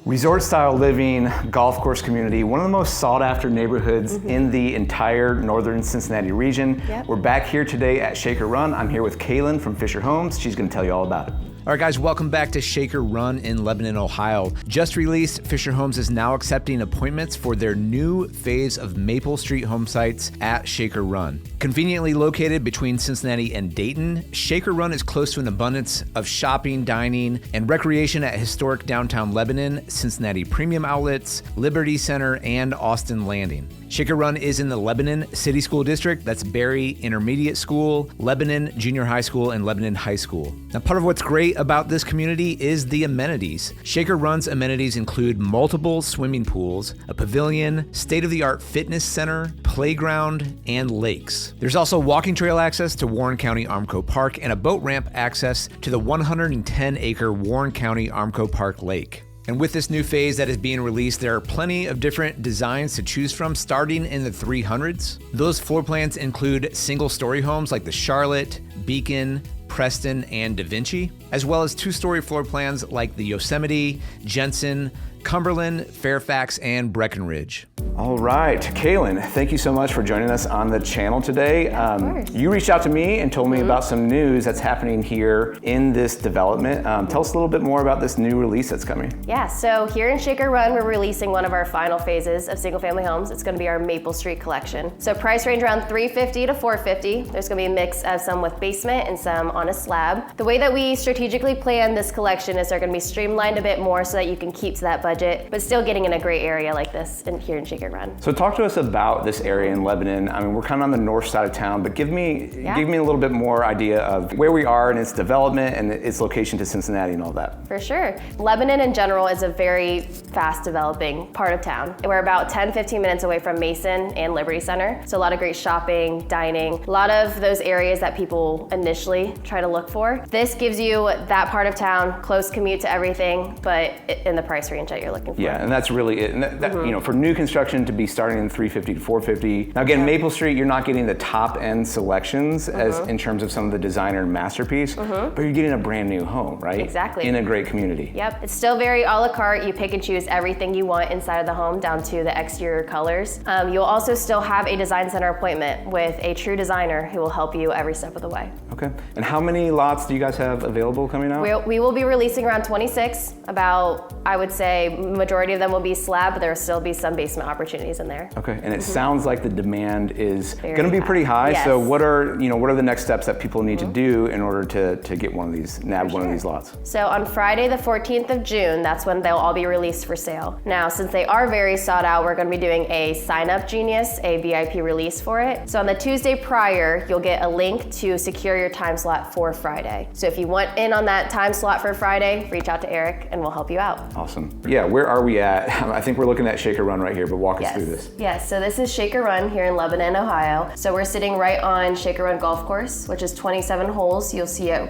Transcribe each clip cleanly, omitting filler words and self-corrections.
Resort style living, golf course community, one of the most sought after neighborhoods in the entire northern Cincinnati region. Yep. We're back here today at Shaker Run. I'm here with Kaylin from Fischer Homes. She's gonna tell you all about it. All right, guys, welcome back to Shaker Run in Lebanon, Ohio. Just released, Fischer Homes is now accepting appointments for their new phase of Maplestreet home sites at Shaker Run. Conveniently located between Cincinnati and Dayton, Shaker Run is close to an abundance of shopping, dining, and recreation at historic downtown Lebanon, Cincinnati Premium Outlets, Liberty Center, and Austin Landing. Shaker Run is in the Lebanon City School District. That's Berry Intermediate School, Lebanon Junior High School, and Lebanon High School. Now, part of what's great about this community is the amenities. Shaker Run's amenities include multiple swimming pools, a pavilion, state-of-the-art fitness center, playground, and lakes. There's also walking trail access to Warren County Armco Park and a boat ramp access to the 110-acre Warren County Armco Park Lake. And with this new phase that is being released, there are plenty of different designs to choose from, starting in the 300s. Those floor plans include single-story homes like the Charlotte, Beacon, Preston, and Da Vinci, as well as two-story floor plans like the Yosemite, Jensen, Cumberland, Fairfax, and Breckenridge. All right, Kaylin, thank you so much for joining us on the channel today. Of course. You reached out to me and told me about some news that's happening here in this development. Tell us a little bit more about this new release that's coming. Yeah, so here in Shaker Run, we're releasing one of our final phases of single family homes. It's gonna be our Maplestreet collection. So price range around $350 to $450. There's gonna be a mix of some with basement and some on a slab. The way that we strategically plan this collection is they're gonna be streamlined a bit more so that you can keep to that budget, but still getting in a great area like this here in Shaker Run. So talk to us about this area in Lebanon. I mean, we're kind of on the north side of town, but give me a little bit more idea of where we are in its development and its location to Cincinnati and all that. For sure. Lebanon in general is a very fast developing part of town. We're about 10-15 minutes away from Mason and Liberty Center. So a lot of great shopping, dining, a lot of those areas that people initially try to look for. This gives you that part of town, close commute to everything, but in the price range that you're looking for. Yeah, and that's really it. And that, you know, for new construction to be starting in $350 to $450. Now again, Maplestreet, you're not getting the top end selections as in terms of some of the designer and masterpiece, but you're getting a brand new home, right? Exactly. In a great community. Yep, it's still very a la carte. You pick and choose everything you want inside of the home down to the exterior colors. You'll also still have a design center appointment with a true designer who will help you every step of the way. Okay, and how many lots do you guys have available coming out? We will be releasing around 26. About, I would say, majority of them will be slab, but there will still be some basement opportunities in there. Okay, and it sounds like the demand is Very going to be high. pretty high. Yes. So what are the next steps that people need to do in order to get one of these, nab one of these lots? So on Friday, the 14th of June, that's when they'll all be released for sale. Now, since they are very sought out, we're going to be doing a Sign Up Genius, a VIP release for it. So on the Tuesday prior, you'll get a link to secure your time slot for Friday. So if you want in on that time slot for Friday, reach out to Eric and we'll help you out. Awesome. Yeah, where are we at? I think we're looking at Shaker Run right here, but walk us through this. Yes, so this is Shaker Run here in Lebanon, Ohio. So we're sitting right on Shaker Run Golf Course, which is 27 holes. You'll see it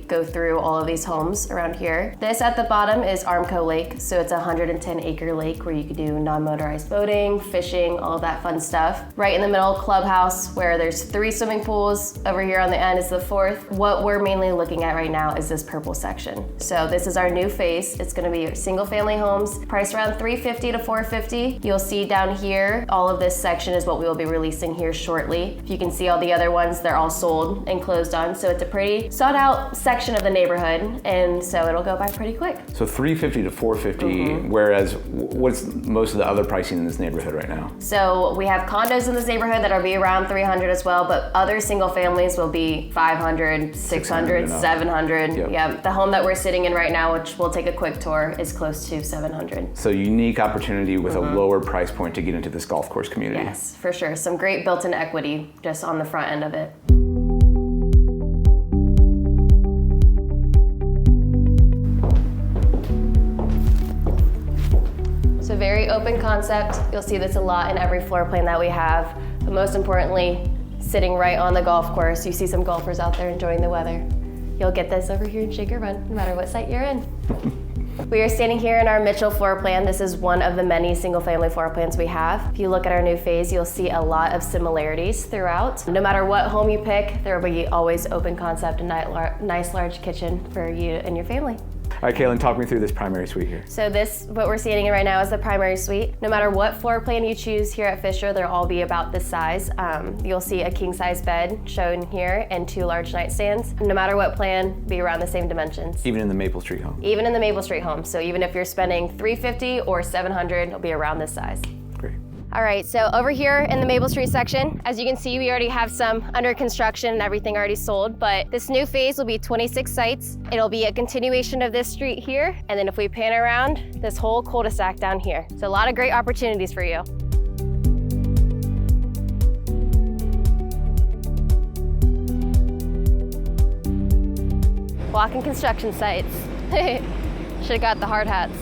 go through all of these homes around here. This at the bottom is Armco Lake. So it's a 110-acre lake where you can do non-motorized boating, fishing, all of that fun stuff. Right in the middle, clubhouse, where there's 3 swimming pools. Over here on the end is the 4th. What we're mainly looking at right now is this purple section. So this is our new phase. It's gonna be single family homes, priced around $350 to $450. You'll see down here, all of this section is what we will be releasing here shortly. If you can see all the other ones, they're all sold and closed on. So it's a pretty sought out section of the neighborhood. And so it'll go by pretty quick. So $350 to $450, whereas what's most of the other pricing in this neighborhood right now? So we have condos in this neighborhood that'll be around $300 as well, but other single families will be $500, $600, $700. Yep. Yeah, the home that we're sitting in right now, which we'll take a quick tour, is close to $700. So unique opportunity with a lower price point to get into this golf course community. Yes, for sure. Some great built-in equity just on the front end of it. So very open concept. You'll see this a lot in every floor plan that we have. But most importantly, sitting right on the golf course, you see some golfers out there enjoying the weather. You'll get this over here in Shaker Run, no matter what site you're in. We are standing here in our Mitchell floor plan. This is one of the many single family floor plans we have. If you look at our new phase, you'll see a lot of similarities throughout. No matter what home you pick, there will be always open concept and nice large kitchen for you and your family. right, Kaylin, talk me through this primary suite here. So this, what we're seeing right now is the primary suite. No matter what floor plan you choose here at Fischer, they'll all be about this size. You'll see a king size bed shown here and 2 large nightstands. No matter what plan, be around the same dimensions. Even in the Maplestreet home? Even in the Maplestreet home. So even if you're spending $350 or $700, it'll be around this size. Great. All right, so over here in the Maplestreet section, as you can see, we already have some under construction and everything already sold, but this new phase will be 26 sites. It'll be a continuation of this street here, and then if we pan around, this whole cul-de-sac down here. So a lot of great opportunities for you. Walking construction sites. Should have got the hard hats.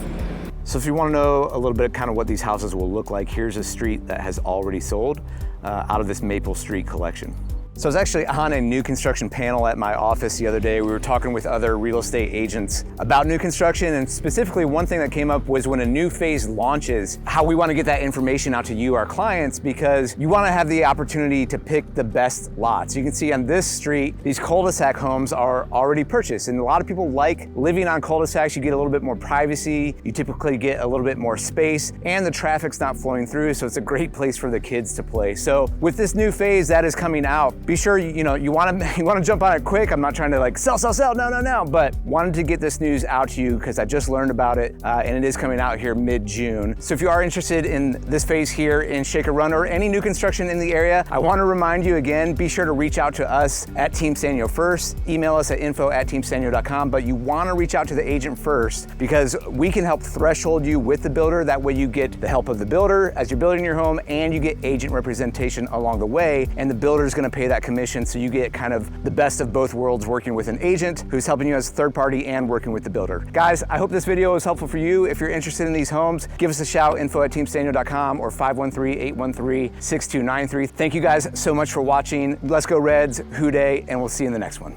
So if you want to know a little bit kind of what these houses will look like, here's a street that has already sold out of this Maplestreet collection. So I was actually on a new construction panel at my office the other day. We were talking with other real estate agents about new construction, and specifically one thing that came up was when a new phase launches, how we want to get that information out to you, our clients, because you want to have the opportunity to pick the best lots. You can see on this street, these cul-de-sac homes are already purchased, and a lot of people like living on cul-de-sacs. You get a little bit more privacy, you typically get a little bit more space, and the traffic's not flowing through, so it's a great place for the kids to play. So with this new phase that is coming out, be sure you want to jump on it quick. I'm not trying to like sell, no, but wanted to get this news out to you because I just learned about it and it is coming out here mid-June. So if you are interested in this phase here in Shaker Run or any new construction in the area, I want to remind you again, be sure to reach out to us at Team Sztanyo first. Email us at info@teamsztanyo.com, but you want to reach out to the agent first because we can help threshold you with the builder. That way you get the help of the builder as you're building your home and you get agent representation along the way, and the builder is going to pay that commission, so you get kind of the best of both worlds, working with an agent who's helping you as a third party and working with the builder. Guys, I hope this video was helpful for you. If you're interested in these homes, give us a shout, info@teamsztanyo.com or 513-813-6293. Thank you guys so much for watching. Let's go Reds, Hoo Day, and we'll see you in the next one.